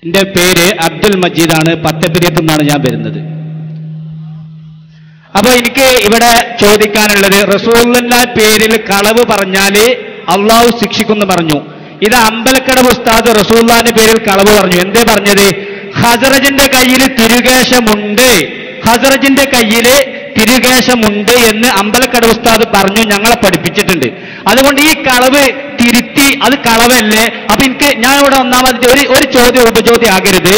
എൻ്റെ പേര് അബ്ദുൽ മജീദാണ്. പത്തപ്പിരിയത്തു നിന്നാണ് ഞാൻ വരുന്നത്. അപ്പൊ എനിക്ക് ഇവിടെ ചോദിക്കാനുള്ളത്, റസൂലുള്ളാഹിന്റെ പേരിൽ കളവ് പറഞ്ഞാല് അള്ളാഹു ശിക്ഷിക്കുമെന്ന് പറഞ്ഞു. ഇത് അമ്പലക്കടവ് ഉസ്താദ് റസൂലുള്ളാഹിന്റെ പേരിൽ കളവ് പറഞ്ഞു. എന്തേ പറഞ്ഞത്? ഖസറജിന്റെ കയ്യിൽ തിരുകേശമുണ്ട്, ഖസറജിന്റെ കയ്യില് തിരുകേശമുണ്ട് എന്ന് അമ്പലക്കടവ് ഉസ്താദ് പറഞ്ഞു, ഞങ്ങളെ പഠിപ്പിച്ചിട്ടുണ്ട്. അതുകൊണ്ട് ഈ കളവ് തിരുത്തി അത് കളവല്ലേ? അപ്പൊ ഞാൻ ഇവിടെ ഒന്നാമത് ഒരു ചോദ്യം ഉപചോദ്യം ആകരുത്.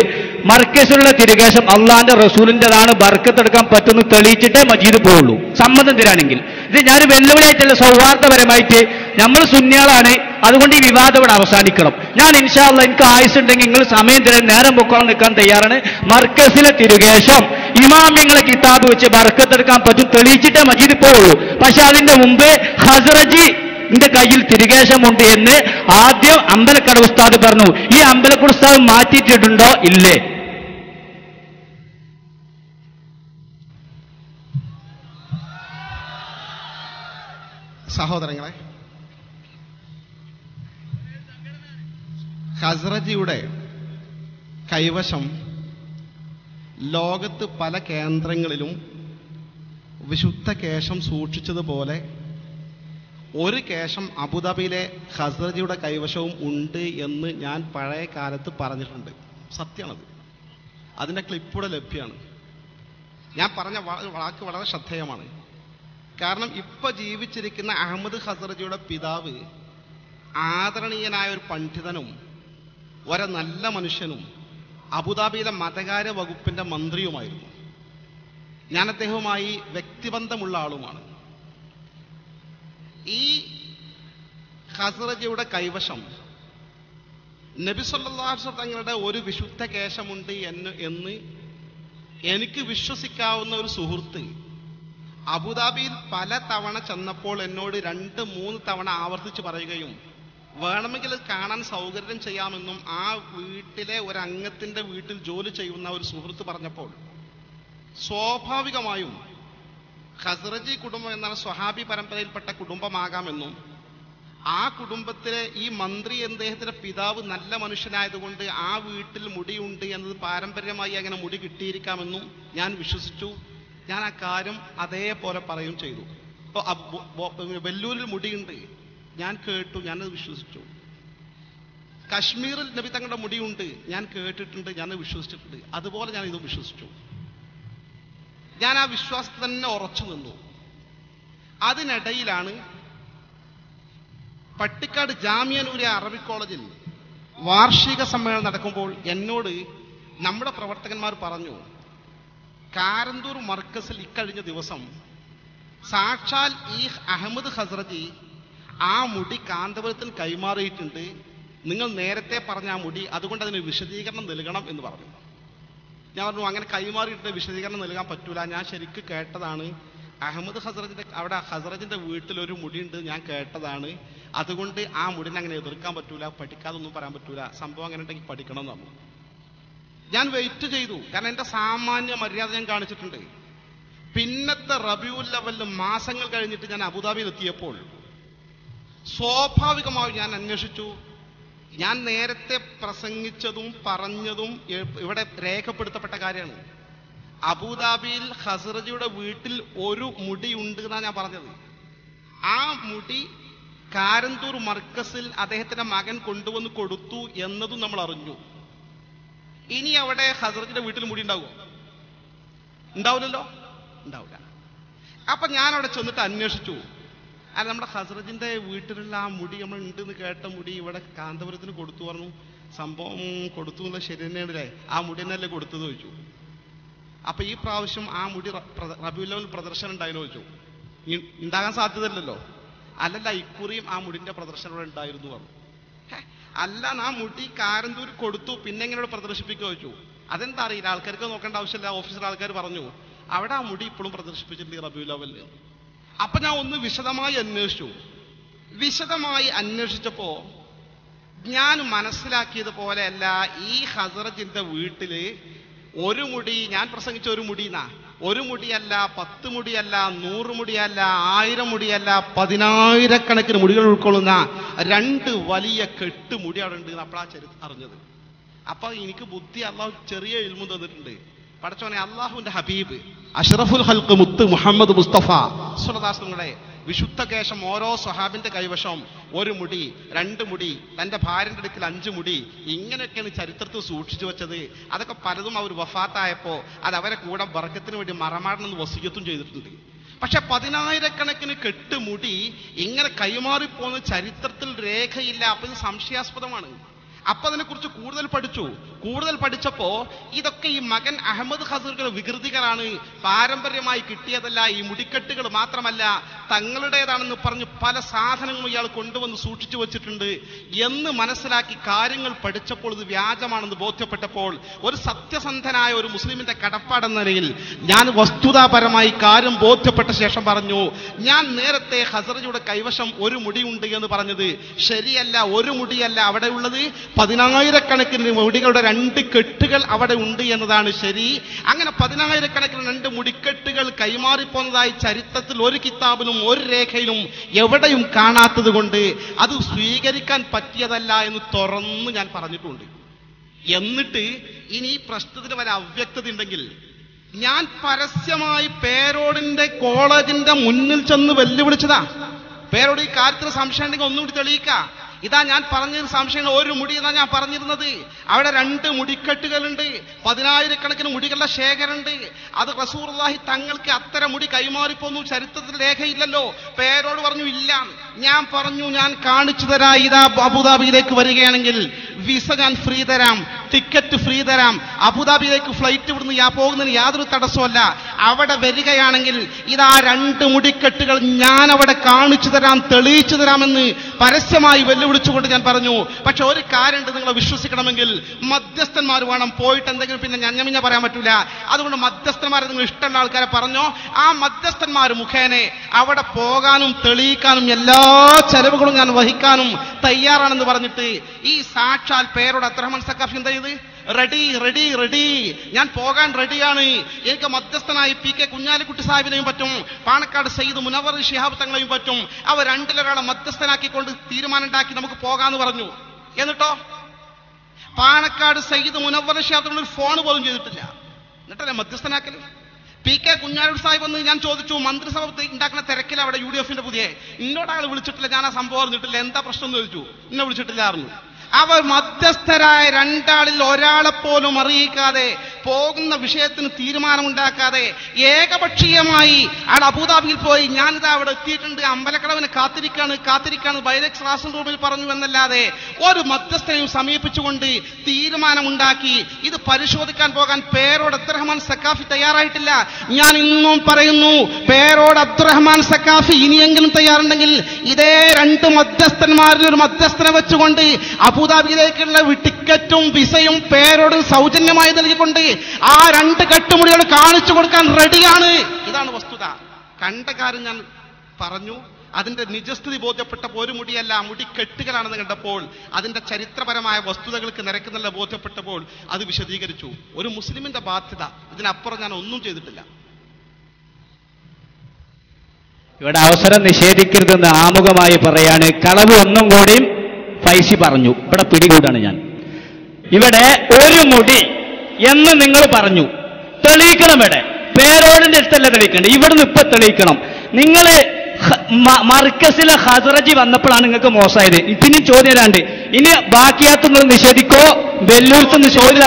മർക്കസിലുള്ള തിരുകേശം അള്ളാന്റെ റസൂലിന്റെതാണ്, ബർക്കത്തെടുക്കാൻ പറ്റുമെന്ന് തെളിയിച്ചിട്ടേ മജീദ് പോവുള്ളൂ, സമ്മതം തരാണെങ്കിൽ. ഇത് ഞാൻ വെല്ലുവിളിയായിട്ടല്ല, സൗഹാർദ്ദപരമായിട്ട് നമ്മൾ സുന്നികളാണ്, അതുകൊണ്ട് ഈ വിവാദം ഇവിടെ അവസാനിക്കണം. ഞാൻ ഇൻഷാ അല്ലാഹ് എനിക്ക് ആയുസുണ്ടെങ്കിൽ നിങ്ങൾ സമയം തരാൻ നേരം പൊക്കോളം നിൽക്കാൻ തയ്യാറാണ്. മർക്കസിലെ തിരുകേശം ഇമാമിങ്ങളെ കിതാബ് വെച്ച് ബർക്കത്തെടുക്കാൻ പറ്റും തെളിയിച്ചിട്ടേ മജീദ് പോവുള്ളൂ. പക്ഷെ അതിന്റെ മുമ്പ് ഖസറജിന്റെ കയ്യിൽ തിരുകേശമുണ്ട് എന്ന് ആദ്യം അമ്പലക്കടവ് ഉസ്താദ് പറഞ്ഞു. ഈ അമ്പലക്കടവ് ഉസ്താദ് മാറ്റിയിട്ടുണ്ടോ? ഇല്ലേ? സഹോദരങ്ങളെ, ഖസറജിയുടെ കൈവശം ലോകത്ത് പല കേന്ദ്രങ്ങളിലും വിശുദ്ധ കേശം സൂക്ഷിച്ചതുപോലെ ഒരു കേശം അബുദാബിയിലെ ഖസറജിയുടെ കൈവശവും ഉണ്ട് എന്ന് ഞാൻ പഴയ കാലത്ത് പറഞ്ഞിട്ടുണ്ട്. സത്യമാണത്. അതിൻ്റെ ക്ലിപ്പൂടെ ലഭ്യമാണ്. ഞാൻ പറഞ്ഞ വാക്ക് വളരെ ശ്രദ്ധേയമാണ്. കാരണം ഇപ്പൊ ജീവിച്ചിരിക്കുന്ന അഹമ്മദ് ഖസറജിയുടെ പിതാവ് ആദരണീയനായ ഒരു പണ്ഡിതനും ഒരു നല്ല മനുഷ്യനും അബുദാബിയിലെ മതകാര്യ വകുപ്പിന്റെ മന്ത്രിയുമായിരുന്നു. ഞാൻ അദ്ദേഹവുമായി വ്യക്തിബന്ധമുള്ള ആളുമാണ്. ഈ ഖസറജിയുടെ കൈവശം നബി സല്ലല്ലാഹു അലൈഹി വസല്ലം തങ്ങളുടെ ഒരു വിശുദ്ധ കേശമുണ്ട് എന്ന് എനിക്ക് വിശ്വസിക്കാവുന്ന ഒരു സുഹൃത്ത് അബുദാബിയിൽ പല തവണ ചെന്നപ്പോൾ എന്നോട് 2-3 തവണ ആവർത്തിച്ച് പറയുകയും വേണമെങ്കിൽ കാണാൻ സൗകര്യം ചെയ്യാമെന്നും ആ വീട്ടിലെ ഒരു അംഗത്തിന്റെ വീട്ടിൽ ജോലി ചെയ്യുന്ന ഒരു സുഹൃത്ത് പറഞ്ഞപ്പോൾ സ്വാഭാവികമായും ഖസറജി കുടുംബം എന്നാൽ സ്വഹാബി പരമ്പരയിൽപ്പെട്ട കുടുംബമാകാമെന്നും ആ കുടുംബത്തിലെ ഈ മന്ത്രി അദ്ദേഹത്തിന്റെ പിതാവ് നല്ല മനുഷ്യനായതുകൊണ്ട് ആ വീട്ടിൽ മുടിയുണ്ട് എന്നത് പാരമ്പര്യമായി അങ്ങനെ മുടി കിട്ടിയിരിക്കാമെന്നും ഞാൻ വിശ്വസിച്ചു. ഞാൻ ആ കാര്യം അതേപോലെ പറയുകയും ചെയ്തു. ഇപ്പോൾ വെല്ലൂരിൽ മുടിയുണ്ട് ഞാൻ കേട്ടു, ഞാനത് വിശ്വസിച്ചു. കശ്മീരിൽ നബി തങ്ങളുടെ മുടിയുണ്ട് ഞാൻ കേട്ടിട്ടുണ്ട്, ഞാനത് വിശ്വസിച്ചിട്ടുണ്ട്. അതുപോലെ ഞാൻ ഇത് വിശ്വസിച്ചു. ഞാൻ ആ വിശ്വാസത്തിൽ തന്നെ ഉറച്ചു നിന്നു. അതിനിടയിലാണ് പട്ടിക്കാട് ജാമിയ നൂരിയ അറബിക് കോളേജിൽ വാർഷിക സമ്മേളനം നടക്കുമ്പോൾ എന്നോട് നമ്മുടെ പ്രവർത്തകന്മാർ പറഞ്ഞു, കാരന്തൂർ മർക്കസിൽ ഇക്കഴിഞ്ഞ ദിവസം സാക്ഷാൽ ഈ അഹമ്മദ് ഖസറജി ആ മുടി കാന്തപുരത്തിൽ കൈമാറിയിട്ടുണ്ട്, നിങ്ങൾ നേരത്തെ പറഞ്ഞ ആ മുടി, അതുകൊണ്ട് അതിന് വിശദീകരണം നൽകണം എന്ന് പറഞ്ഞു. ഞാൻ പറഞ്ഞു അങ്ങനെ കൈമാറിയിട്ട് വിശദീകരണം നൽകാൻ പറ്റൂല, ഞാൻ ശരിക്ക് കേട്ടതാണ്, അഹമ്മദ് അവിടെ ഖസറജിന്റെ വീട്ടിൽ ഒരു മുടിയുണ്ട് ഞാൻ കേട്ടതാണ്, അതുകൊണ്ട് ആ മുടിനെ അങ്ങനെ എതിർക്കാൻ പറ്റൂല, പഠിക്കാതൊന്നും പറയാൻ പറ്റൂല, സംഭവം അങ്ങനെ ഉണ്ടെങ്കിൽ പഠിക്കണം എന്ന് പറഞ്ഞു. ഞാൻ വെയിറ്റ് ചെയ്തു, കാരണം എന്റെ സാമാന്യ മര്യാദ ഞാൻ കാണിച്ചിട്ടുണ്ട്. പിന്നത്തെ റബിയുൽ അവ്വൽ മാസങ്ങൾ കഴിഞ്ഞിട്ട് ഞാൻ അബുദാബിയിൽ എത്തിയപ്പോൾ സ്വാഭാവികമായും ഞാൻ അന്വേഷിച്ചു. ഞാൻ നേരത്തെ പ്രസംഗിച്ചതും പറഞ്ഞതും ഇവിടെ രേഖപ്പെടുത്തപ്പെട്ട കാര്യമാണ്. അബുദാബിയിൽ ഖസറജിയുടെ വീട്ടിൽ ഒരു മുടി ഉണ്ട് എന്നാണ് ഞാൻ പറഞ്ഞത്. ആ മുടി കാരന്തൂർ മർക്കസിൽ അദ്ദേഹത്തിന്റെ മകൻ കൊണ്ടുവന്ന് കൊടുത്തു എന്നതും നമ്മൾ അറിഞ്ഞു. ഇനി അവിടെ ഖസറജിയുടെ വീട്ടിൽ മുടി ഉണ്ടാവുമോ? ഉണ്ടാവില്ലല്ലോ, ഉണ്ടാവില്ല. അപ്പൊ ഞാൻ അവിടെ ചെന്നിട്ട് അന്വേഷിച്ചു. അല്ല, നമ്മുടെ ഖസറജിന്റെ വീട്ടിലുള്ള ആ മുടി നമ്മൾ ഉണ്ടെന്ന് കേട്ട മുടി ഇവിടെ കാന്തപുരത്തിന് കൊടുത്തു പറഞ്ഞു. സംഭവം കൊടുത്തു എന്നുള്ള ശരി തന്നെയാണല്ലേ, ആ മുടി തന്നെയല്ലേ കൊടുത്തത് ചോദിച്ചു. അപ്പൊ ഈ പ്രാവശ്യം ആ മുടി റബീഉൽ അവ്വൽ പ്രദർശനം ഉണ്ടായെന്ന് ചോദിച്ചു. ഉണ്ടാകാൻ സാധ്യതയില്ലല്ലോ. അല്ലല്ല, ഇക്കുറിയും ആ മുടിന്റെ പ്രദർശനം ഇവിടെ ഉണ്ടായിരുന്നു പറഞ്ഞു. അല്ല, ആ മുടി കാരന്തൂർ കൊടുത്തു, പിന്നെ എങ്ങനെ പ്രദർശിപ്പിക്കുക ചോദിച്ചു. അതെന്താ അറിയില്ല, ആൾക്കാർക്ക് നോക്കേണ്ട ആവശ്യമില്ല. ഓഫീസിലെ ആൾക്കാർ പറഞ്ഞു അവിടെ ആ മുടി ഇപ്പോഴും പ്രദർശിപ്പിച്ചിട്ടുണ്ട് റബീഉൽ അവ്വലിൽ. അപ്പൊ ഞാൻ ഒന്ന് വിശദമായി അന്വേഷിച്ചു. വിശദമായി അന്വേഷിച്ചപ്പോ ഞാൻ മനസ്സിലാക്കിയത് പോലെയല്ല, ഈ ഖസറജിന്റെ വീട്ടില് ഒരു മുടി, ഞാൻ പ്രസംഗിച്ച ഒരു മുടിന്നാ, ഒരു മുടിയല്ല, 10 മുടിയല്ല, 100 മുടിയല്ല, 1000 മുടിയല്ല, 10,000-കണക്കിന് മുടികൾ ഉൾക്കൊള്ളുന്ന 2 വലിയ കെട്ട് മുടി അവിടെ ഉണ്ട്. അപ്പോഴാ അറിഞ്ഞത്. അപ്പൊ എനിക്ക് ബുദ്ധി അള്ളാഹു ചെറിയ ഇൽമു തന്നിട്ടുണ്ട്. പടച്ചോനെ, അള്ളാഹുവിന്റെ ഹബീബ് അഷ്റഫുൽ ഖൽഖ് മുത്ത് മുഹമ്മദ് മുസ്തഫ സ്വല്ലല്ലാഹുടെ വിശുദ്ധ കേശം ഓരോ സ്വഹാബിന്റെ കൈവശം 1 മുടി 2 മുടി, തന്റെ ഭാര്യന്റെ അടുക്കൽ 5 മുടി, ഇങ്ങനെയൊക്കെയാണ് ചരിത്രത്തിൽ സൂക്ഷിച്ചു വെച്ചത്. അതൊക്കെ പലതും അവർ വഫാത്തായപ്പോ അത് അവരെ കൂടെ ബർക്കത്തിന് വേണ്ടി മറമാടണമെന്ന് വസിയത്തും ചെയ്തിട്ടുണ്ട്. പക്ഷെ 10,000-കണക്കിന് കെട്ടുമുടി ഇങ്ങനെ കൈമാറിപ്പോകുന്ന ചരിത്രത്തിൽ രേഖയില്ല. അപ്പൊ ഇത് സംശയാസ്പദമാണ്. അപ്പൊ അതിനെക്കുറിച്ച് കൂടുതൽ പഠിച്ചപ്പോ ഇതൊക്കെ ഈ മകൻ അഹമ്മദ് ഖസറുകളുടെ വികൃതികളാണ്, പാരമ്പര്യമായി കിട്ടിയതല്ല, ഈ മുടിക്കെട്ടുകൾ മാത്രമല്ല തങ്ങളുടേതാണെന്ന് പറഞ്ഞ് പല സാധനങ്ങളും ഇയാൾ കൊണ്ടുവന്ന് സൂക്ഷിച്ചു വെച്ചിട്ടുണ്ട് എന്ന് മനസ്സിലാക്കി കാര്യങ്ങൾ പഠിച്ചപ്പോൾ ഇത് വ്യാജമാണെന്ന് ബോധ്യപ്പെട്ടപ്പോൾ ഒരു സത്യസന്ധനായ ഒരു മുസ്ലിമിന്റെ കടപ്പാടെന്ന നിലയിൽ ഞാൻ വസ്തുതാപരമായി കാര്യം ബോധ്യപ്പെട്ട ശേഷം പറഞ്ഞു, ഞാൻ നേരത്തെ ഖസറജിയുടെ കൈവശം 1 മുടിയുണ്ട് എന്ന് പറഞ്ഞത് ശരിയല്ല. 1 മുടിയല്ല അവിടെ ഉള്ളത്, 10,000-കണക്കിന് മുടികളുടെ 2 കെട്ടുകൾ അവിടെ ഉണ്ട് എന്നതാണ് ശരി. അങ്ങനെ 10,000-കണക്കിന് 2 മുടിക്കെട്ടുകൾ കൈമാറിപ്പോന്നതായി ചരിത്രത്തിൽ ഒരു കിതാബിലും ഒരു രേഖയിലും എവിടെയും കാണാത്തത് കൊണ്ട് അത് സ്വീകരിക്കാൻ പറ്റിയതല്ല എന്ന് തുറന്ന് ഞാൻ പറഞ്ഞിട്ടുണ്ട്. എന്നിട്ട് ഇനി ഈ പ്രശ്നത്തിന് വരെ അവ്യക്തത ഉണ്ടെങ്കിൽ ഞാൻ പരസ്യമായി പേരോടിന്റെ കോളേജിന്റെ മുന്നിൽ ചെന്ന് വെല്ലുവിളിച്ചതാ. പേരോട് ഈ കാര്യത്തിൽ സംശയം ഉണ്ടെങ്കിൽ ഒന്നുകൂടി തെളിയിക്കാം. ഇതാ ഞാൻ പറഞ്ഞ സംശയങ്ങൾ 1 മുടി എന്നാ ഞാൻ പറഞ്ഞിരുന്നത്. അവിടെ 2 മുടിക്കെട്ടുകളുണ്ട്, 10,000-കണക്കിന് മുടികളുടെ ശേഖരമുണ്ട്. അത് റസൂലുള്ളാഹി തങ്ങൾക്ക് അത്തരം മുടി കൈമാറിപ്പോന്നു ചരിത്രത്തിൽ രേഖയില്ലല്ലോ. പേരോട് പറഞ്ഞു ഇല്ല. ഞാൻ പറഞ്ഞു ഞാൻ കാണിച്ചു തരാം. ഇതാ അബുദാബിയിലേക്ക് വരികയാണെങ്കിൽ വിസ ഞാൻ ഫ്രീ തരാം, ടിക്കറ്റ് ഫ്രീ തരാം. അബുദാബിയിലേക്ക് ഫ്ലൈറ്റ് ഇവിടുന്ന് പോകുന്നതിന് യാതൊരു തടസ്സമല്ല. അവിടെ വരികയാണെങ്കിൽ ഇതാ 2 മുടിക്കെട്ടുകൾ ഞാൻ അവിടെ കാണിച്ചു തരാം, തെളിയിച്ചു തരാമെന്ന് പരസ്യമായി വിളിച്ചുകൊണ്ട് ഞാൻ പറഞ്ഞു. പക്ഷെ ഒരു കാര്യമുണ്ട്, നിങ്ങളെ വിശ്വസിക്കണമെങ്കിൽ മധ്യസ്ഥന്മാർ വേണം. പോയിട്ട് എന്തെങ്കിലും പിന്നെ ഞഞ്ഞമിഞ്ഞ പറയാൻ പറ്റൂല. അതുകൊണ്ട് മധ്യസ്ഥന്മാരെ നിങ്ങൾ ഇഷ്ടമുള്ള ആൾക്കാരെ പറഞ്ഞോ, ആ മധ്യസ്ഥന്മാർ മുഖേന അവിടെ പോകാനും തെളിയിക്കാനും എല്ലാ ചെലവുകളും ഞാൻ വഹിക്കാനും തയ്യാറാണെന്ന് പറഞ്ഞിട്ട് ഈ സാക്ഷാൽ പേരോട് അബ്ദുറഹ്മാൻ സഖാഫി എന്താ ചെയ്ത് റെഡി, ഞാൻ പോകാൻ റെഡിയാണ്. എനിക്ക് മധ്യസ്ഥനായി PK കുഞ്ഞാലിക്കുട്ടി സാഹിബിനെയും പറ്റും, പാണക്കാട് സയ്യിദ് മുനവ്വർ ശിഹാബ് തങ്ങളെയും പറ്റും. അവർ 2-ൽ-ഒരാളെ മധ്യസ്ഥനാക്കിക്കൊണ്ട് തീരുമാനം ഉണ്ടാക്കി നമുക്ക് പോകാന്ന് പറഞ്ഞു. എന്നിട്ടോ പാണക്കാട് സയ്യിദ് മുനവ്വർ ശിഹാബ് തങ്ങൾ ഫോൺ പോലും ചെയ്തിട്ടില്ല. എന്നിട്ടല്ലേ മധ്യസ്ഥനാക്കൽ. PK കുഞ്ഞാലിക്കുട്ടി സാഹിബ് എന്ന് ഞാൻ ചോദിച്ചു, മന്ത്രിസഭ ഉണ്ടാക്കുന്ന തിരക്കിൽ അവിടെ UDF-ന്റെ പുതിയ ഇന്നോട് വിളിച്ചിട്ടില്ല, ഞാൻ ആ സംഭവം അറിഞ്ഞിട്ടില്ല, എന്താ പ്രശ്നം എന്ന് ചോദിച്ചു. എന്നെ വിളിച്ചിട്ടില്ലായിരുന്നു. അവർ മധ്യസ്ഥരായ 2-ൽ ഒരാളെപ്പോലും അറിയിക്കാതെ പോകുന്ന വിഷയത്തിന് തീരുമാനമുണ്ടാക്കാതെ ഏകപക്ഷീയമായി ആൾ അബുദാബിയിൽ പോയി ഞാനിതാ അവിടെ എത്തിയിട്ടുണ്ട്, അമ്പലക്കടവിനെ കാത്തിരിക്കാണ് ബൈലക്സ് ക്ലാസ് റൂമിൽ പറഞ്ഞു എന്നല്ലാതെ ഒരു മധ്യസ്ഥനെയും സമീപിച്ചുകൊണ്ട് തീരുമാനമുണ്ടാക്കി ഇത് പരിശോധിക്കാൻ പോകാൻ പേരോട് അബ്ദുറഹ്മാൻ സഖാഫി തയ്യാറായിട്ടില്ല. ഞാൻ ഇന്നും പറയുന്നു, പേരോട് അബ്ദുറഹ്മാൻ സഖാഫി ഇനിയെങ്കിലും തയ്യാറുണ്ടെങ്കിൽ ഇതേ 2 മധ്യസ്ഥന്മാരിൽ ഒരു മധ്യസ്ഥനെ വെച്ചുകൊണ്ട് അബുദാബിയിലേക്കുള്ള ടിക്കറ്റും വിസയും പേരോട് സൗജന്യമായി നൽകിക്കൊണ്ട് ആ 2 കെട്ടുമുടികൾ കാണിച്ചു കൊടുക്കാൻ റെഡിയാണ്. ഇതാണ് വസ്തുത. കണ്ട കാര്യം ഞാൻ പറഞ്ഞു. അതിന്റെ നിജസ്ഥിതി ബോധ്യപ്പെട്ടപ്പോൾ 1 മുടിയല്ല മുടിക്കെട്ടുകളാണെന്ന് കണ്ടപ്പോൾ അതിന്റെ ചരിത്രപരമായ വസ്തുതകൾക്ക് നിരക്കുന്നില്ല ബോധ്യപ്പെട്ടപ്പോൾ അത് വിശദീകരിച്ചു. ഒരു മുസ്ലിമിന്റെ ബാധ്യത, ഇതിനപ്പുറം ഞാൻ ഒന്നും ചെയ്തിട്ടില്ല. ഇവിടെ അവസരം നിഷേധിക്കരുതെന്ന് ആമുഖമായി പറയാണ്. കളവ് ഒന്നും കൂടിയും ഫൈസി പറഞ്ഞു. ഇവിടെ പിടികൂടാണ് ഞാൻ. ഇവിടെ 1 മുടി എന്ന് നിങ്ങൾ പറഞ്ഞു, തെളിയിക്കണം. ഇവിടെ പേരോടിന്റെ അടുത്തല്ല തെളിയിക്കണം, ഇവിടുന്ന് ഇപ്പൊ തെളിയിക്കണം. നിങ്ങൾ മർക്കസിലെ ഖസറജി വന്നപ്പോഴാണ് നിങ്ങൾക്ക് മോശമായത്. ഇതിന് ചോദ്യം 2. ഇനി ബാക്കിയാത്ത് നിങ്ങൾ നിഷേധിക്കോ വെല്ലുവിളിച്ചെന്ന് ചോദ്യം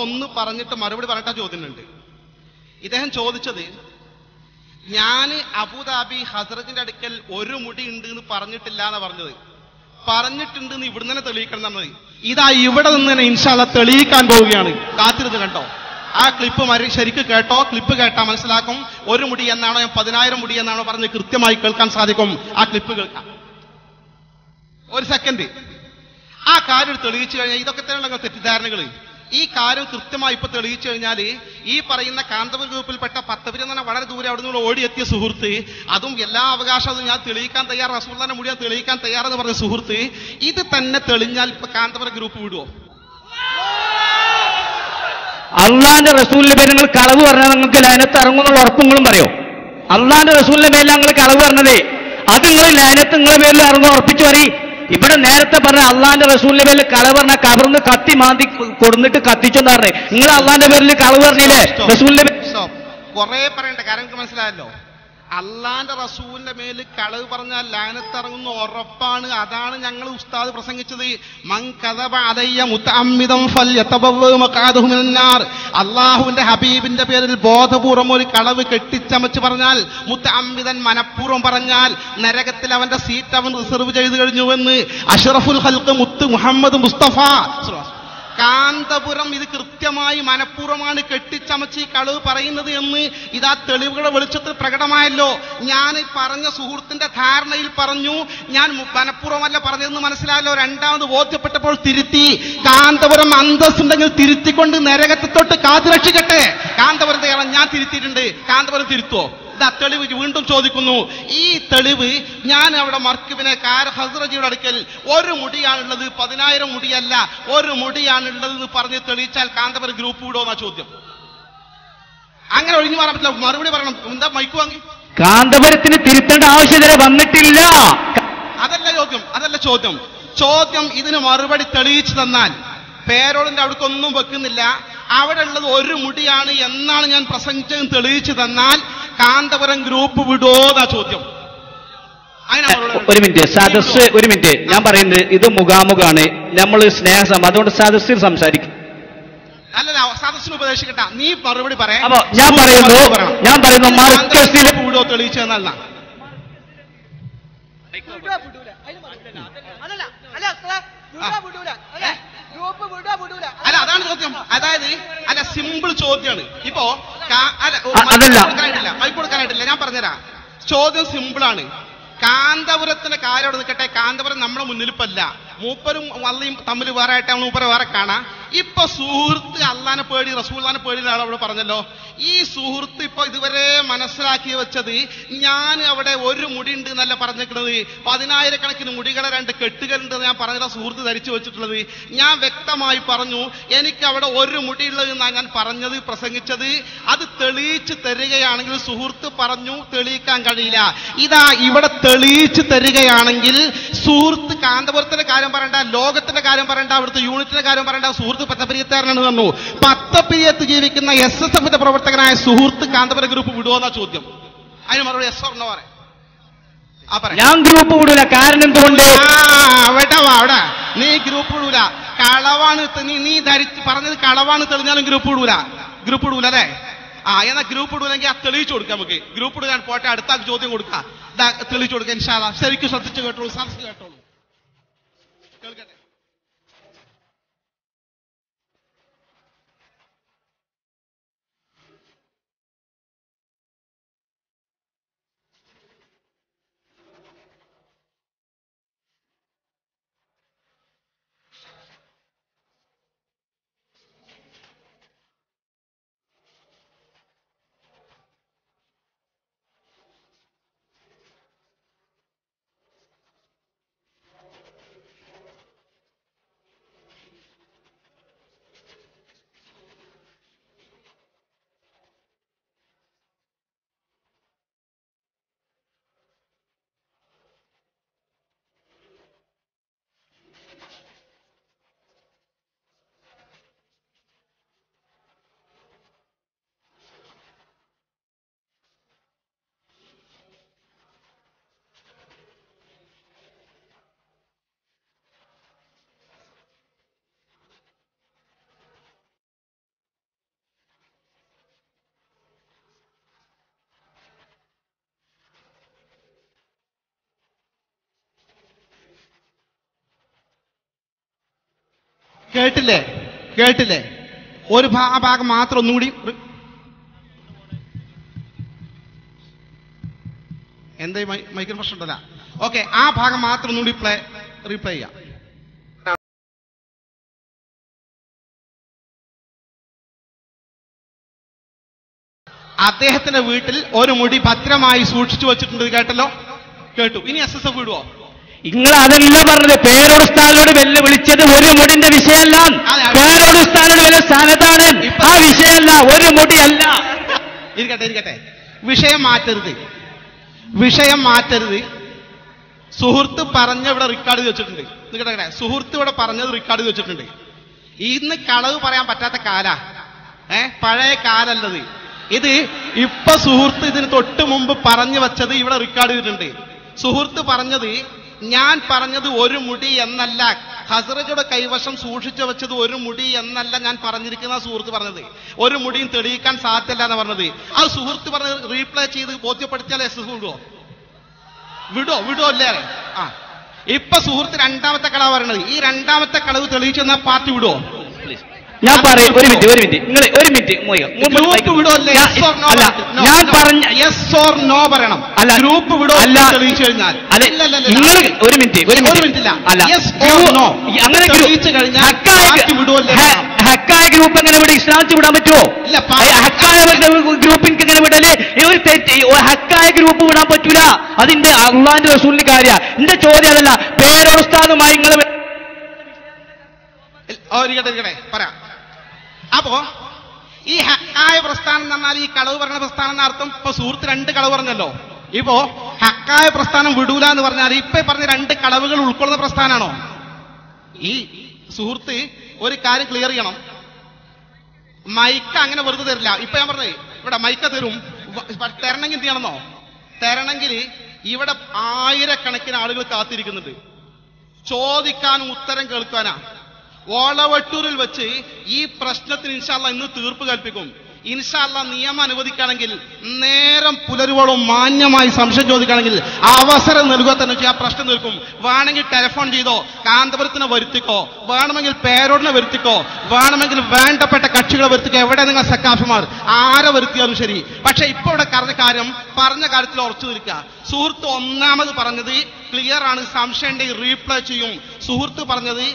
1 പറഞ്ഞിട്ട് മറുപടി പറഞ്ഞിട്ട് ചോദ്യമുണ്ട്. ഇദ്ദേഹം ചോദിച്ചത് ഞാൻ അബുദാബി ഹസ്രജിന്റെ അടുക്കൽ 1 മുടി ഉണ്ട് എന്ന് പറഞ്ഞിട്ടില്ല എന്നാ പറഞ്ഞത്. പറഞ്ഞിട്ടുണ്ട് എന്ന് ഇവിടെ തന്നെ തെളിയിക്കണം എന്നത്. ഇതാ ഇവിടെ നിന്ന് തന്നെ ഇൻഷാ അല്ലാഹ് തെളിയിക്കാൻ പോവുകയാണ്. കാത്തിരുന്ന് കണ്ടോ. ആ ക്ലിപ്പ് ശരിക്കും കേട്ടോ. ക്ലിപ്പ് കേട്ടാ മനസ്സിലാക്കും 1 മുടി എന്നാണോ ഞാൻ 10,000 മുടി എന്നാണോ പറഞ്ഞ് കൃത്യമായി കേൾക്കാൻ സാധിക്കും. ആ ക്ലിപ്പ് കേൾക്കാം. 1 സെക്കൻഡ്. ആ കാര്യം തെളിയിച്ചു കഴിഞ്ഞാൽ ഇതൊക്കെ തന്നെയുള്ള തെറ്റിദ്ധാരണകൾ. ഈ കാര്യം കൃത്യമായി ഇപ്പൊ തെളിയിച്ചു കഴിഞ്ഞാൽ ഈ പറയുന്ന കാന്തപുര ഗ്രൂപ്പിൽപ്പെട്ട 10 പേര് തന്നെ വളരെ ദൂരെ അവിടെ നിന്ന് ഓടിയെത്തിയ സുഹൃത്ത്, അതും എല്ലാ അവകാശവും ഞാൻ തെളിയിക്കാൻ തയ്യാറ്, റസൂലുള്ളാഹിന്റെ മുടി തെളിയിക്കാൻ തയ്യാറെന്ന് പറഞ്ഞ സുഹൃത്ത്, ഇത് തന്നെ തെളിഞ്ഞാൽ ഇപ്പൊ കാന്തപുര ഗ്രൂപ്പ് വിടുവോ? അള്ളാന്റെ റസൂലിന്റെ പേര് നിങ്ങൾ കളവ് പറഞ്ഞാൽ നിങ്ങൾക്ക് ലയനത്ത് ഇറങ്ങുന്നുള്ള ഉറപ്പുകളും പറയോ? അള്ളാന്റെ റസൂലിന്റെ പേരിൽ നിങ്ങൾ കളവ് പറഞ്ഞത് അത് നിങ്ങൾ ലയനത്ത് നിങ്ങളെ പേരിൽ ഇറങ്ങും ഉറപ്പിച്ചു പറയും. ഇവിടെ നേരത്തെ പറഞ്ഞ അള്ളാന്റെ റസൂലിന്റെ പേരിൽ കളവ് പറഞ്ഞ കവർന്ന് കത്തി മാന്തി കൊടുന്നിട്ട് കത്തിച്ചെന്ന് പറഞ്ഞേ. നിങ്ങൾ അള്ളാന്റെ പേരിൽ കളവ് പറഞ്ഞില്ലേ? റസൂലിന്റെ കുറെ പറയണ്ട, കാരണം എനിക്ക് മനസ്സിലായല്ലോ. അള്ളാന്റെ റസൂലിന്റെ മേല് കളവ് പറഞ്ഞാൽ ലാനത്തിറങ്ങുന്ന ഉറപ്പാണ്. അതാണ് ഞങ്ങൾ ഉസ്താദ് പ്രസംഗിച്ചത്. മൻ കദബ അലയ്യ മുതഅമ്മിദൻ ഫൽയതബവ്വ മഖഅദഹു മിനന്നാർ. അള്ളാഹുവിന്റെ ഹബീബിന്റെ പേരിൽ ബോധപൂർവം ഒരു കളവ് കെട്ടിച്ചമച്ച് പറഞ്ഞാൽ, മുതഅമ്മിദൻ മനഃപൂർവ്വം പറഞ്ഞാൽ നരകത്തിൽ അവന്റെ സീറ്റ് അവൻ റിസർവ് ചെയ്തു കഴിഞ്ഞുവെന്ന് അഷ്റഫുൽ ഖൽഖ് മുത്ത് മുഹമ്മദ് മുസ്തഫ കാന്തപുരം ഇത് കൃത്യമായി മനഃപൂർവ്വമാണ് കെട്ടിച്ചമച്ച് ഈ കളവ് പറയുന്നത് എന്ന് ഇതാ തെളിവുകളുടെ വെളിച്ചത്തിൽ പ്രകടമായല്ലോ. ഞാൻ പറഞ്ഞ സുഹൃത്തിന്റെ ധാരണയിൽ പറഞ്ഞു, ഞാൻ മനഃപൂർവ്വമല്ല പറഞ്ഞതെന്ന് മനസ്സിലായല്ലോ. രണ്ടാമത് ബോധ്യപ്പെട്ടപ്പോൾ തിരുത്തി. കാന്തപുരം അന്തസ്സുണ്ടെങ്കിൽ തിരുത്തിക്കൊണ്ട് നരകത്തെ തൊട്ട് കാത്തുരക്ഷിക്കട്ടെ. കാന്തപുരത്തെ ഞാൻ തിരുത്തിയിട്ടുണ്ട്, കാന്തപുരം തിരുത്തോ? തെളിവ് വീണ്ടും ചോദിക്കുന്നു. ഈ തെളിവ് ഞാൻ അവിടെ മർക്കിബിനെ ഹസ്രജിയുടെ അടുക്കൽ ഒരു മുടിയാണുള്ളത്, 10,000 മുടിയല്ല, ഒരു മുടിയാണുള്ളത് പറഞ്ഞ് തെളിയിച്ചാൽ കാന്തപുരം ഗ്രൂപ്പ് വിടോ എന്നാ ചോദ്യം. അങ്ങനെ ഒഴിഞ്ഞു മാറാൻ പറ്റില്ല, മറുപടി പറയണം. എന്താ മൈക്ക് വാങ്ങി? കാന്തപുരത്തിന് തിരുത്തേണ്ട ആവശ്യത വന്നിട്ടില്ല. അതല്ല ചോദ്യം. ചോദ്യം ഇതിന് മറുപടി തെളിയിച്ചു തന്നാൽ, പേരോളിന്റെ അവിടേക്കൊന്നും വെക്കുന്നില്ല, അവിടെ ഉള്ളത് ഒരു മുടിയാണ് എന്നാണ് ഞാൻ പ്രസംഗിച്ചതും തെളിയിച്ചു തന്നാൽ കാന്തപുരം ഗ്രൂപ്പ് വിടോന്നാ ചോദ്യം. ഒരു മിനിറ്റ് ഞാൻ പറയുന്നത് ഇത് മുഖാമുഖാണ്, നമ്മൾ സ്നേഹം, അതുകൊണ്ട് സദസ്സിൽ സംസാരിക്കും. അല്ലല്ല, സദസ്സിന് ഉപദേശിക്കട്ട, നീ മറുപടി പറയാം. അപ്പൊ ഞാൻ പറയുന്നു മാർക്കസിൽ വിടോ തെളിയിച്ചു തന്നാൽ അല്ല, അതാണ് ചോദ്യം. അതായത് അല്ല, സിമ്പിൾ ചോദ്യമാണ്. ഇപ്പോ മൈക്ക് കൊടുക്കാനായിട്ടില്ല, ഞാൻ പറഞ്ഞുതരാം. ചോദ്യം സിമ്പിളാണ്. കാന്തപുരത്തിന്റെ കാര്യം അവിടെ നിൽക്കട്ടെ. കാന്തപുരം നമ്മുടെ മുന്നിലിപ്പല്ല, മൂപ്പരും വള്ളിയും തമ്മിൽ വേറെ ആയിട്ടാണ്, മൂപ്പരെ വേറെ കാണാം. ഇപ്പൊ സുഹൃത്ത് അള്ളാനെ പേടി റസൂലുള്ളാനെ പേടിയുള്ള ആളവിടെ പറഞ്ഞല്ലോ. ഈ സുഹൃത്ത് ഇപ്പൊ ഇതുവരെ മനസ്സിലാക്കി വെച്ചത് ഞാൻ അവിടെ ഒരു മുടി ഉണ്ട് എന്നല്ല പറഞ്ഞിരിക്കുന്നത്, 10,000 മുടികളെ 2 കെട്ടുകളുണ്ട് ഞാൻ പറഞ്ഞ സുഹൃത്ത് ധരിച്ചു വെച്ചിട്ടുള്ളത്. ഞാൻ വ്യക്തമായി പറഞ്ഞു എനിക്ക് അവിടെ ഒരു മുടിയുള്ളത് എന്നാണ് ഞാൻ പറഞ്ഞത്, പ്രസംഗിച്ചത്. അത് തെളിയിച്ച് തരികയാണെങ്കിൽ സുഹൃത്ത് പറഞ്ഞു തെളിയിക്കാൻ കഴിയില്ല. ഇതാ ഇവിടെ തെളിയിച്ച് തരികയാണെങ്കിൽ സുഹൃത്ത് കാന്തപുരത്തിന്റെ കാര്യം പറയണ്ട, ലോകത്തിന്റെ കാര്യം പറയണ്ട, അവിടുത്തെ യൂണിറ്റിന്റെ കാര്യം പറയണ്ട, സുഹൃത്ത് പത്തപ്പിരിയത്താരനാണ് തന്നു. പത്തപ്പിരിയത്ത് ജീവിക്കുന്ന SSFന്റെ പ്രവർത്തകനായ സുഹൃത്ത് കാന്തപുര ഗ്രൂപ്പ് വിടുവോന്നാ ചോദ്യം. അതിന് മറുപടി yes or no പറയാം. ഞാൻ ഗ്രൂപ്പ് വിടൂല. കാരണം എന്തുകൊണ്ട്? അവിടെ നീ ഗ്രൂപ്പ് വിടൂല, കളവാണ്. നീ ധരിച്ച് പറഞ്ഞത് കളവാണ് തെളിഞ്ഞാലും ഗ്രൂപ്പ് വിടൂല അല്ലേ? എന്നാ ഗ്രൂപ്പ് ഇടൂലെങ്കിൽ തെളിയിച്ചു കൊടുക്കാം. നമുക്ക് ഗ്രൂപ്പ് ഇടാൻ പോട്ടെ, അടുത്ത ചോദ്യം കൊടുക്കാം, തെളിയിച്ചു കൊടുക്കാം. ഇൻഷാ അല്ലാഹ് ശരിക്കും ശ്രദ്ധിച്ചു കേട്ടോളൂ, സദസ്സ് കേട്ടോളൂ, കേൾക്കട്ടെ. കേട്ടില്ലേ? ഒരു ഭാഗം മാത്രം ഒന്നുകൂടി എന്താ മൈക്കിന് പ്രശ്നം ഉണ്ടല്ല? ഓക്കെ, ആ ഭാഗം മാത്രം ഒന്നുകൂടി റീപ്ലേ ചെയ്യാം. അദ്ദേഹത്തിന്റെ വീട്ടിൽ ഒരു മുടി ഭദ്രമായി സൂക്ഷിച്ചു വെച്ചിട്ടുണ്ട്, കേട്ടു. ഇനി SSF വിടുവോ? നിങ്ങൾ അതല്ല പറഞ്ഞത്. പേരോട് സ്ഥാനോട് വിളിച്ചത് ഒരു മുടിന്റെ വിഷയമല്ല, പേരോട് സ്ഥാനോട് വലിയ സ്ഥാനത്താണ്. ആ വിഷയമല്ല, ഒരു മുടിയല്ല. ഇരിക്കട്ടെ, വിഷയം മാറ്റരുത്. സുഹൃത്ത് പറഞ്ഞ ഇവിടെ റെക്കോർഡ് വെച്ചിട്ടുണ്ട്. നിങ്ങളുടെ സുഹൃത്ത് ഇവിടെ പറഞ്ഞത് റെക്കോർഡ് വെച്ചിട്ടുണ്ട്. ഇന്ന് കളവ് പറയാൻ പറ്റാത്ത കാല, പഴയ കാലല്ലത് ഇത്. ഇപ്പൊ സുഹൃത്ത് ഇതിന് തൊട്ട് മുമ്പ് പറഞ്ഞു വെച്ചത് ഇവിടെ റെക്കോർഡ് ചെയ്തിട്ടുണ്ട്. സുഹൃത്ത് പറഞ്ഞത്, ഞാൻ പറഞ്ഞത് ഒരു മുടി എന്നല്ല, ഹസ്രജയുടെ കൈവശം സൂക്ഷിച്ചു വെച്ചത് ഒരു മുടി എന്നല്ല ഞാൻ പറഞ്ഞിരിക്കുന്ന സുഹൃത്ത് പറഞ്ഞത്. ഒരു മുടിയും തെളിയിക്കാൻ സാധ്യല്ല എന്ന് പറഞ്ഞത്. അത് സുഹൃത്ത് പറഞ്ഞത് റീപ്ലൈ ചെയ്ത് ബോധ്യപ്പെടുത്തിയാൽ വിടോ അല്ലേ? ഇപ്പൊ സുഹൃത്ത് രണ്ടാമത്തെ കളവ് പറയണത്, ഈ രണ്ടാമത്തെ കളവ് തെളിയിച്ചു തന്ന പാർട്ടി വിടുവോ? ഞാൻ പറയും, ഒരു മിനിറ്റ് നിങ്ങൾ ഒരു മിനിറ്റ് ഗ്രൂപ്പ് വിടോ? ഞാൻ പറഞ്ഞ യെസ് ഓർ നോ പറയണം. അല്ല, ഗ്രൂപ്പ് വിടോ തെളിയിച്ചു കഴിഞ്ഞാൽ ഒരു മിനിറ്റ് അല്ല, അങ്ങനെ ഹക്കായ ഗ്രൂപ്പ് എങ്ങനെ ഇവിടെ ഇസ്ലാമിച്ച് വിടാൻ പറ്റുമോ? ഹക്കായ ഗ്രൂപ്പിന് എങ്ങനെ വിടല്? ഒരു തെറ്റ്, ഹക്കായ ഗ്രൂപ്പ് വിടാൻ പറ്റൂല. അതിന്റെ അള്ളാന്റെ റസൂലിന്റെ കാര്യ. എന്റെ ചോദ്യം അതല്ല, പേരോസ്താദുമായി നിങ്ങൾ പറയാം. അപ്പോ ഈ ഹക്കായ പ്രസ്ഥാനം എന്ന് പറഞ്ഞാൽ ഈ കളവ് പറഞ്ഞ പ്രസ്ഥാനം എന്ന അർത്ഥം. ഇപ്പൊ സുഹൃത്ത് രണ്ട് കളവ് പറഞ്ഞല്ലോ. ഇപ്പോ ഹക്കായ പ്രസ്ഥാനം വിടൂല എന്ന് പറഞ്ഞാൽ ഇപ്പൊ പറഞ്ഞ രണ്ട് കളവുകൾ ഉൾക്കൊള്ളുന്ന പ്രസ്ഥാനാണോ? ഈ സുഹൃത്ത് ഒരു കാര്യം ക്ലിയർ ചെയ്യണം. മൈക്ക അങ്ങനെ വെറുതെ തരില്ല. ഇപ്പൊ ഞാൻ പറഞ്ഞേ, ഇവിടെ മൈക്ക തരും. തരണമെങ്കിൽ എന്ത് ചെയ്യണമെന്നോ? തരണമെങ്കിൽ ഇവിടെ ആയിരക്കണക്കിന് ആളുകൾ കാത്തിരിക്കുന്നുണ്ട്, ചോദിക്കാനും ഉത്തരം കേൾക്കാനാ. ഓളവട്ടൂരിൽ വെച്ച് ഈ പ്രശ്നത്തിന് ഇൻഷാ അല്ലാഹ് ഇന്ന് തീർപ്പ് കൽപ്പിക്കും. ഇൻഷാ അല്ലാഹ് നിയമം അനുവദിക്കുകയാണെങ്കിൽ നേരം പുലരുവോളം മാന്യമായി സംശയം ചോദിക്കുകയാണെങ്കിൽ അവസരം നൽകുക തന്നെ ആ പ്രശ്നം തീർക്കും. വേണമെങ്കിൽ ടെലിഫോൺ ചെയ്തോ, കാന്തപുരത്തിനെ വരുത്തിക്കോ, വേണമെങ്കിൽ പേരോടിനെ വരുത്തിക്കോ, വേണമെങ്കിൽ വേണ്ടപ്പെട്ട കക്ഷികളെ വരുത്തിക്കോ. എവിടെ നിങ്ങൾ സക്കാഫിമാർ ആരെ വരുത്തിയാലും ശരി. പക്ഷെ ഇപ്പൊ ഇവിടെ പറഞ്ഞ കാര്യത്തിൽ ഉറച്ചു നിൽക്കുക. സുഹൃത്ത് ഒന്നാമത് പറഞ്ഞത് ക്ലിയർ ആണ്, സംശയം ഉണ്ടെങ്കിൽ റീപ്ലൈ ചെയ്യും. സുഹൃത്ത് പറഞ്ഞത്,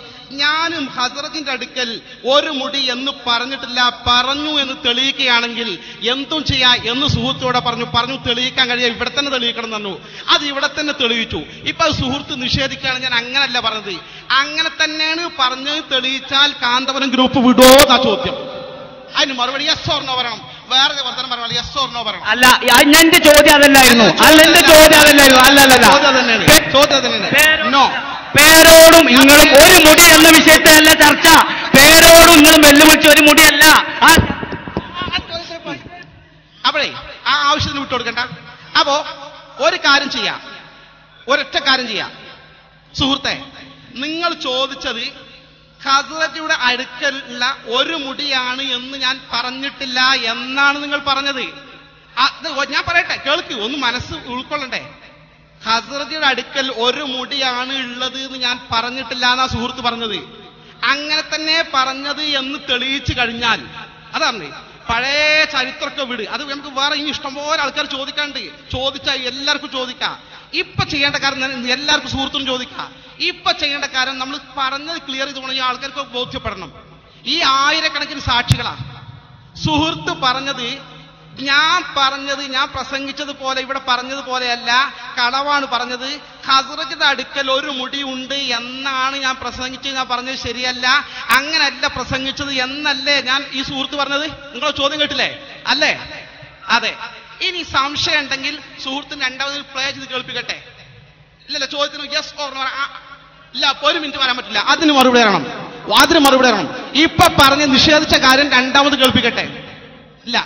ഞാനും ഹസ്രജിന്റെ അടുക്കൽ ഒരു മുടി എന്ന് പറഞ്ഞിട്ടില്ല, പറഞ്ഞു എന്ന് തെളിയിക്കുകയാണെങ്കിൽ എന്തും ചെയ്യാ എന്ന് സുഹൃത്തോടെ പറഞ്ഞു തെളിയിക്കാൻ കഴിയാം, ഇവിടെ തന്നെ തെളിയിക്കണം എന്ന് പറഞ്ഞു. അത് ഇവിടെ തന്നെ തെളിയിച്ചു. ഇപ്പൊ സുഹൃത്ത് നിഷേധിക്കുകയാണ്, ഞാൻ അങ്ങനല്ല പറഞ്ഞത്. അങ്ങനെ തന്നെയാണ് പറഞ്ഞത് തെളിയിച്ചാൽ കാന്തപുരം ഗ്രൂപ്പ് വിടോ എന്നാ ചോദ്യം. അതിന് മറുപടി യെസ് ഓർ നോ പറയണം. വേറെ വർത്തനം പറഞ്ഞാൽ യെസ് ഓർ നോ പറയണം. അല്ല, എന്റെ ചോദ്യം അതല്ലായിരുന്നു. നോ. പേരോടും നിങ്ങളും ഒരു മുടി എന്ന വിഷയത്തിലല്ല ചർച്ച. പേരോടും നിങ്ങളും വെല്ലുവിളിച്ച ഒരു മുടിയല്ല. അപ്പോഴേ ആ ആവശ്യത്തിന് വിട്ടുകൊടുക്കണ്ട. അപ്പോ ഒരു കാര്യം ചെയ്യാം, ഒരൊറ്റ കാര്യം ചെയ്യാം. സുഹൃത്തെ, നിങ്ങൾ ചോദിച്ചത് ഹസ്രജിയുടെ അടുക്കലുള്ള ഒരു മുടിയാണ് എന്ന് ഞാൻ പറഞ്ഞിട്ടില്ല എന്നാണ് നിങ്ങൾ പറഞ്ഞത്. ഞാൻ പറയട്ടെ, കേൾക്ക്, ഒന്ന് മനസ്സ് ഉൾക്കൊള്ളണ്ടേ. ഹസ്രജിയുടെ അടുക്കൽ ഒരു മുടിയാണ് ഉള്ളത് എന്ന് ഞാൻ പറഞ്ഞിട്ടില്ല എന്നാ സുഹൃത്ത് പറഞ്ഞത്. അങ്ങനെ തന്നെ പറഞ്ഞത് എന്ന് തെളിയിച്ചു കഴിഞ്ഞാൽ, അതാണ് പഴയ ചരിത്രമൊക്കെ വിട്. അത് നമുക്ക് വേറെ ഇനി ഇഷ്ടംപോലെ ആൾക്കാർ ചോദിക്കാണ്ട്. ചോദിച്ചാൽ എല്ലാവർക്കും ചോദിക്കാം. ഇപ്പൊ ചെയ്യേണ്ട കാര്യം എല്ലാവർക്കും സുഹൃത്തും ചോദിക്കാം. ഇപ്പൊ ചെയ്യേണ്ട കാര്യം നമ്മൾ പറഞ്ഞത് ക്ലിയർ ചെയ്ത് പോകണമെങ്കിൽ ആൾക്കാർക്ക് ബോധ്യപ്പെടണം. ഈ ആയിരക്കണക്കിന് സാക്ഷികളാ. സുഹൃത്ത് പറഞ്ഞത്, ഞാൻ പ്രസംഗിച്ചതുപോലെ ഇവിടെ പറഞ്ഞതുപോലെയല്ല, കളവാണ് പറഞ്ഞത്. ഹസ്രജിന്റെ അടുക്കൽ ഒരു മുടി ഉണ്ട് എന്നാണ് ഞാൻ പ്രസംഗിച്ചത്. ഞാൻ പറഞ്ഞത് ശരിയല്ല, അങ്ങനല്ല പ്രസംഗിച്ചത് എന്നല്ലേ ഞാൻ ഈ സുഹൃത്ത് പറഞ്ഞത്. നിങ്ങൾ ചോദ്യം കേട്ടില്ലേ? അല്ലേ? അതെ. ഇനി സംശയം ഉണ്ടെങ്കിൽ സുഹൃത്തിന് രണ്ടാമത് പ്ലേ ചെയ്ത് കേൾപ്പിക്കട്ടെ. ഇല്ലല്ല, ചോദ്യത്തിന് യെസ് ഓർ നോ ഇല്ല, ഒരു മിനിറ്റ് വരാൻ പറ്റില്ല. അതിന് മറുപടി തരണം. ഇപ്പൊ പറഞ്ഞ് നിഷേധിച്ച കാര്യം രണ്ടാമത് കേൾപ്പിക്കട്ടെ. ഇല്ല,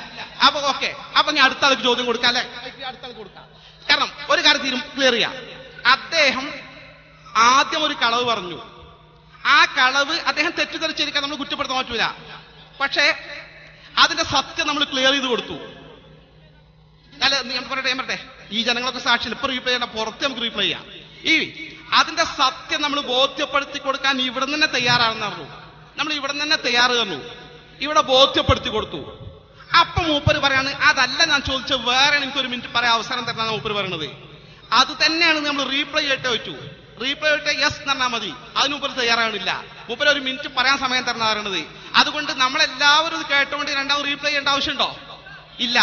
അപ്പൊ ഓക്കെ. അപ്പൊ ഞാൻ അടുത്ത ആൾക്ക് ചോദ്യം കൊടുക്കാം അല്ലെ? അടുത്ത ആൾക്ക് കൊടുക്കാം. കാരണം ഒരു കാര്യം ക്ലിയർ ചെയ്യാം. അദ്ദേഹം ആദ്യം ഒരു കളവ് പറഞ്ഞു. ആ കളവ് അദ്ദേഹം തെറ്റിദ്ധരിച്ചിരിക്കാൻ നമ്മൾ കുറ്റപ്പെടുത്താൻ പറ്റൂല. പക്ഷേ അതിന്റെ സത്യം നമ്മൾ ക്ലിയർ ചെയ്ത് കൊടുത്തു. അല്ല, ഞാൻ പറയട്ടെ, ഈ ജനങ്ങളൊക്കെ സാക്ഷിയിൽ ഇപ്പൊ റീപ്ലൈ ചെയ്യണം, പുറത്ത് നമുക്ക് റീപ്ലൈ ചെയ്യാം. അതിന്റെ സത്യം നമ്മൾ ബോധ്യപ്പെടുത്തി കൊടുക്കാൻ ഇവിടെ തന്നെ തയ്യാറാണെന്ന് പറഞ്ഞു. നമ്മൾ ഇവിടെ തന്നെ തയ്യാറ് തന്നു, ഇവിടെ ബോധ്യപ്പെടുത്തി കൊടുത്തു. അപ്പൊ മൂപ്പര് പറയാണ്, അതല്ല ഞാൻ ചോദിച്ചത്, വേറെ എനിക്കൊരു മിനിറ്റ് പറയാൻ അവസരം തരണം മൂപ്പര് പറയണത്. അത് തന്നെയാണ് നമ്മൾ റീപ്ലൈ ചെയ്തിട്ടേ പറ്റൂ. റീപ്ലൈ ചെയ്തിട്ട് യെസ് എന്ന് പറഞ്ഞാൽ മതി. അതിന് മൂപ്പര് തയ്യാറാകണില്ല. മൂപ്പര് ഒരു മിനിറ്റ് പറയാൻ സമയം തരണം പറയണത്. അതുകൊണ്ട് നമ്മളെല്ലാവരും ഇത് കേട്ടുകൊണ്ട് രണ്ടാമത് റീപ്ലൈ ചെയ്യേണ്ട ആവശ്യമുണ്ടോ? ഇല്ല.